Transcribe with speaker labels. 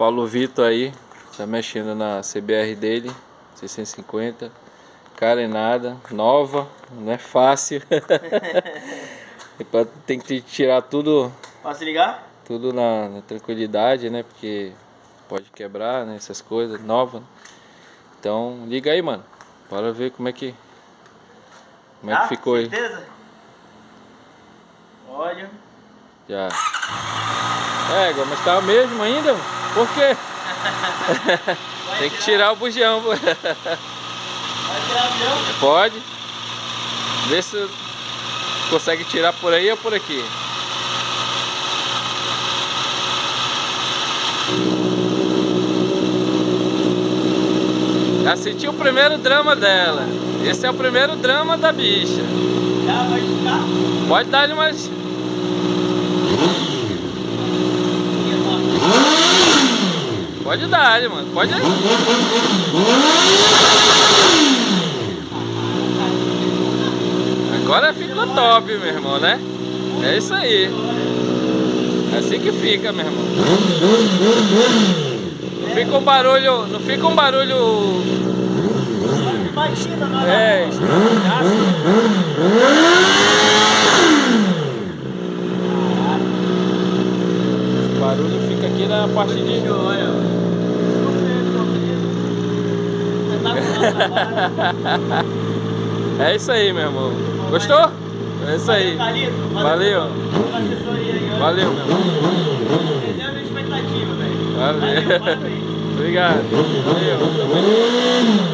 Speaker 1: Paulo Vitor aí tá mexendo na CBR dele, 650, carenada, nova, não é fácil. Tem que tirar tudo.
Speaker 2: Posso ligar?
Speaker 1: Tudo na tranquilidade, né? Porque pode quebrar, né? Essas coisas novas. Então liga aí, mano. Bora ver como é que ficou aí.
Speaker 2: Certeza? Óleo.
Speaker 1: Já. Mas tá o mesmo ainda? Por quê? Tem que tirar o bujão.
Speaker 2: Vai tirar o bujão?
Speaker 1: Pode. Vê se consegue tirar por aí ou por aqui. Já senti o primeiro drama dela. Esse é o primeiro drama da bicha.
Speaker 2: Já vai ficar?
Speaker 1: Pode dar-lhe mais. Pode dar-lhe, mano. Pode. Agora ficou top, meu irmão, né? É isso aí. É assim que fica, meu irmão. Não fica um barulho. Não fica um barulho.
Speaker 2: Batida, não
Speaker 1: É. Esse barulho fica aqui na parte de. É isso aí, meu irmão. Gostou? É isso aí. Valeu. Valeu, meu irmão.
Speaker 2: Entendeu a expectativa, velho.
Speaker 1: Valeu. Obrigado. Valeu.